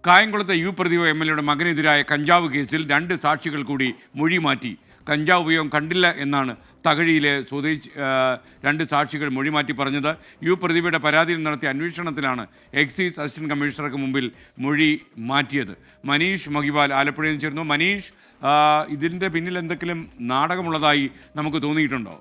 കായംകുളത്തെ Pradeep MLA മകനെതിരായ കഞ്ചാവ് കേസിൽ 2 സാക്ഷികൾ കൂടി മൊഴി മാറ്റി. കഞ്ചാവ് ഉപയോഗം കണ്ടില്ല എന്നാണ് തകഴിയിലെ സ്വദേശി 2 സാക്ഷികൾ മൊഴി മാറ്റി പറഞ്ഞത്. പ്രദീപയുടെ പരാതിയിൽ നടത്തിയ അന്വേഷണത്തിലാണ് എക്സൈസ് അസിസ്റ്റന്റ് കമ്മീഷണർക്ക് മുമ്പിൽ മൊഴി മാറ്റിയത്. മനീഷ് മഹിവാൽ ആലപ്പുഴയിൽ ചേർന്നു. മനീഷ്, ഇതിൻ്റെ പിന്നിൽ എന്തെങ്കിലും നാടകമുള്ളതായി നമുക്ക് തോന്നിയിട്ടുണ്ടോ?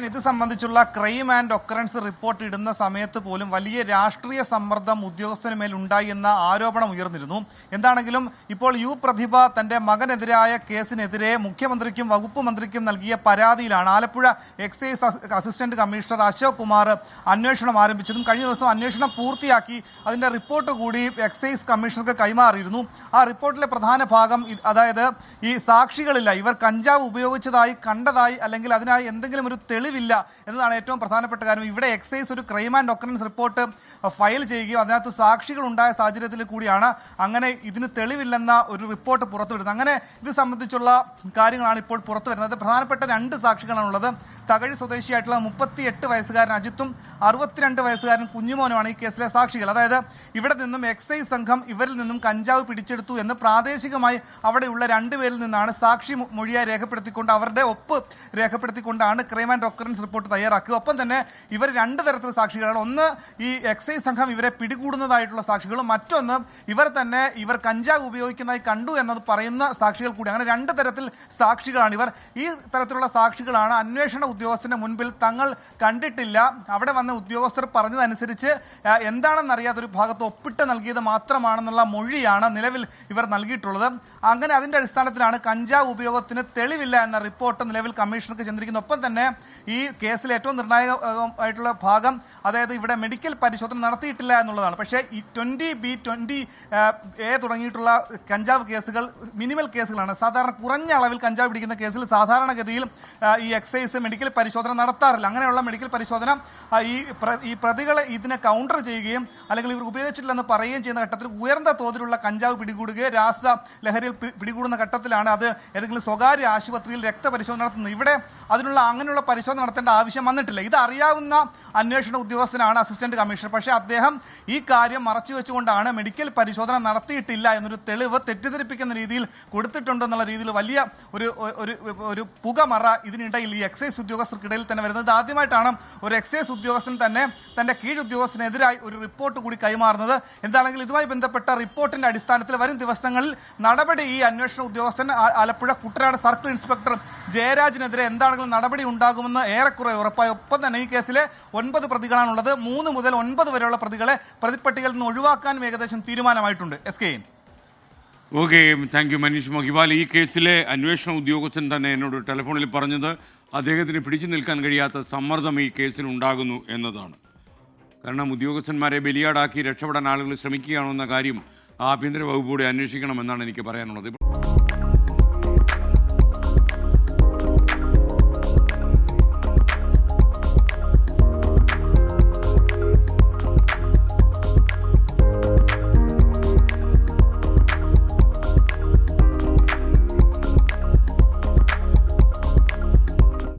ഇത് സംബന്ധിച്ചുള്ള ക്രൈം ആൻഡ് ഒക്കറൻസ് റിപ്പോർട്ട് ഇടുന്ന സമയത്ത് പോലും വലിയ രാഷ്ട്രീയ സമ്മർദ്ദം ഉദ്യോഗസ്ഥന് മേൽ ഉണ്ടായി എന്ന ആരോപണം ഉയർന്നിരുന്നു. എന്താണെങ്കിലും ഇപ്പോൾ പ്രദീപ തൻ്റെ മകനെതിരായ കേസിനെതിരെ മുഖ്യമന്ത്രിക്കും വകുപ്പ് മന്ത്രിക്കും നൽകിയ പരാതിയിലാണ് Alappuzha excise assistant commissioner Ashok Kumar അന്വേഷണം ആരംഭിച്ചതും കഴിഞ്ഞ ദിവസം അന്വേഷണം പൂർത്തിയാക്കി അതിൻ്റെ റിപ്പോർട്ട് കൂടി എക്സൈസ് കമ്മീഷണർക്ക് കൈമാറിയിരുന്നു. ആ റിപ്പോർട്ടിലെ പ്രധാന ഭാഗം അതായത് ഈ സാക്ഷികളില്ല, ഇവർ കഞ്ചാവ് ഉപയോഗിച്ചതായി കണ്ടതായി അല്ലെങ്കിൽ അതിനായി എന്തെങ്കിലും ഒരു തെളിവില്ല എന്നതാണ് ഏറ്റവും പ്രധാനപ്പെട്ട കാര്യം. ഇവിടെ എക്സൈസ് ഒരു crime and occurrence report file ചെയ്യുകയും അതിനകത്ത് സാക്ഷികൾ ഉണ്ടായ സാഹചര്യത്തിൽ കൂടിയാണ് അങ്ങനെ ഇതിന് തെളിവില്ലെന്ന ഒരു റിപ്പോർട്ട് പുറത്തുവിടുന്നത്. അങ്ങനെ ഇത് സംബന്ധിച്ചുള്ള കാര്യങ്ങളാണ് ഇപ്പോൾ പുറത്തു വരുന്നത്. പ്രധാനപ്പെട്ട 2 സാക്ഷികളാണുള്ളത്. തകഴി സ്വദേശിയായിട്ടുള്ള 38 വയസ്സുകാരൻ അജിത്തും 62 വയസ്സുകാരൻ കുഞ്ഞുമോനുമാണ് ഈ കേസിലെ സാക്ഷികൾ. അതായത് ഇവിടെ നിന്നും എക്സൈസ് സംഘം ഇവരിൽ നിന്നും കഞ്ചാവ് പിടിച്ചെടുത്തു എന്ന് പ്രാദേശികമായി അവിടെയുള്ള 2 പേരിൽ നിന്നാണ് സാക്ഷി മൊഴിയായി രേഖപ്പെടുത്തിക്കൊണ്ട് അവരുടെ ഒപ്പ് രേഖപ്പെടുത്തിക്കൊണ്ടാണ് ക്രൈം ആൻഡ് ഒക്കറൻസ് റിപ്പോർട്ട് തയ്യാറാക്കുക. ഒപ്പം തന്നെ ഇവർ 2 തരത്തിലുള്ള സാക്ഷികളാണ്. ഒന്ന് ഈ എക്സൈസ് സംഘം ഇവരെ പിടികൂടുന്നതായിട്ടുള്ള സാക്ഷികളും, മറ്റൊന്ന് ഇവർ കഞ്ചാവ് ഉപയോഗിക്കുന്നതായി കണ്ടു എന്നത് പറയുന്ന സാക്ഷികൾ കൂടി. അങ്ങനെ 2 തരത്തിൽ സാക്ഷികളാണ് ഇവർ. ഈ തരത്തിലുള്ള സാക്ഷികളാണ് അന്വേഷണ ഉദ്യോഗസ്ഥന്റെ മുൻപിൽ തങ്ങൾ കണ്ടിട്ടില്ല, അവിടെ വന്ന ഉദ്യോഗസ്ഥർ പറഞ്ഞതനുസരിച്ച് എന്താണെന്നറിയാത്തൊരു ഭാഗത്ത് ഒപ്പിട്ട് നൽകിയത് മാത്രമാണെന്നുള്ള മൊഴിയാണ് നിലവിൽ ഇവർ നൽകിയിട്ടുള്ളത്. അങ്ങനെ അതിന്റെ അടിസ്ഥാനത്തിലാണ് കഞ്ചാവ് ഉപയോഗത്തിന് തെളിവില്ല എന്ന റിപ്പോർട്ട് നിലവിൽ കമ്മീഷണർക്ക് ചെന്നിരിക്കുന്നത്. ഒപ്പം തന്നെ ഈ കേസിൽ ഏറ്റവും നിർണായകമായിട്ടുള്ള ഭാഗം അതായത് ഇവിടെ മെഡിക്കൽ പരിശോധന നടത്തിയിട്ടില്ല എന്നുള്ളതാണ്. പക്ഷേ ഈ 20B 20A തുടങ്ങിയിട്ടുള്ള കഞ്ചാവ് കേസുകൾ മിനിമൽ കേസുകളാണ്. സാധാരണ കുറഞ്ഞ അളവിൽ കഞ്ചാവ് പിടിക്കുന്ന കേസിൽ സാധാരണഗതിയിൽ ഈ എക്സൈസ് മെഡിക്കൽ പരിശോധന നടത്താറില്ല. അങ്ങനെയുള്ള മെഡിക്കൽ പരിശോധന ഈ പ്രതികളെ ഇതിനെ കൗണ്ടർ ചെയ്യുകയും അല്ലെങ്കിൽ ഇവർ ഉപയോഗിച്ചിട്ടില്ലെന്ന് പറയുകയും ചെയ്യുന്ന ഘട്ടത്തിൽ ഉയർന്ന തോതിലുള്ള കഞ്ചാവ് പിടികൂടുകയോ രാസ ലഹരിയിൽ പിടികൂടുന്ന ഘട്ടത്തിലാണ് അത് ഏതെങ്കിലും സ്വകാര്യ ആശുപത്രിയിൽ രക്തപരിശോധന നടത്തുന്നത്. ഇവിടെ അങ്ങനെയുള്ള പരിശോധന നടത്തേണ്ട ആവശ്യം വന്നിട്ടില്ല. ഇത് അറിയാവുന്ന അന്വേഷണ ഉദ്യോഗസ്ഥനാണ് അസിസ്റ്റന്റ് കമ്മീഷണർ. പക്ഷേ അദ്ദേഹം ഈ കാര്യം മറച്ചു വെച്ചുകൊണ്ടാണ് മെഡിക്കൽ പരിശോധന നടത്തിയിട്ടില്ല എന്നൊരു തെളിവ് തെറ്റിദ്ധരിപ്പിക്കുന്ന രീതിയിൽ കൊടുത്തിട്ടുണ്ടെന്നുള്ള രീതിയിൽ വലിയ ഒരു പുകമറ ഇതിനിടയിൽ ഈ എക്സൈസ് ഉദ്യോഗസ്ഥർക്കിടയിൽ തന്നെ വരുന്നത്. ആദ്യമായിട്ടാണ് ഒരു എക്സൈസ് ഉദ്യോഗസ്ഥൻ തന്നെ തന്റെ കീഴുദ്യോഗസ്ഥനെതിരായി ഒരു റിപ്പോർട്ട് കൂടി കൈമാറുന്നത്. എന്താണെങ്കിലും ഇതുമായി ബന്ധപ്പെട്ട റിപ്പോർട്ടിന്റെ അടിസ്ഥാനത്തിൽ വരും ദിവസങ്ങളിൽ നടപടി ഈ അന്വേഷണ ഉദ്യോഗസ്ഥൻ ആലപ്പുഴ കുട്ടനാട് സർക്കിൾ ഇൻസ്പെക്ടർ ജയരാജിനെതിരെ എന്താണെങ്കിലും നടപടി ഉണ്ടാകുമെന്ന് ഏറെക്കുറെ ഉറപ്പായി. ഒപ്പം തന്നെ ഈ കേസിലെ 9 പ്രതികളാണുള്ളത്. 3 മുതൽ 9 വരെയുള്ള പ്രതികളെ പ്രതിപ്പട്ടികയിൽ നിന്ന് ഒഴിവാക്കാനും ഏകദേശം തീരുമാനമായിട്ടുണ്ട്. Okay, thank you Manish Mahiwal. ഈ കേസിലെ അന്വേഷണ ഉദ്യോഗസ്ഥൻ തന്നെ എന്നോട് ടെലിഫോണിൽ പറഞ്ഞത് അദ്ദേഹത്തിന് പിടിച്ചു നിൽക്കാൻ കഴിയാത്ത സമ്മർദ്ദം ഈ കേസിൽ ഉണ്ടാകുന്നു എന്നതാണ്. കാരണം ഉദ്യോഗസ്ഥന്മാരെ ബലിയാടാക്കി രക്ഷപ്പെടാൻ ആളുകൾ ശ്രമിക്കുകയാണോ എന്ന കാര്യം ആഭ്യന്തര വകുപ്പോടെ അന്വേഷിക്കണമെന്നാണ് എനിക്ക് പറയാനുള്ളത്.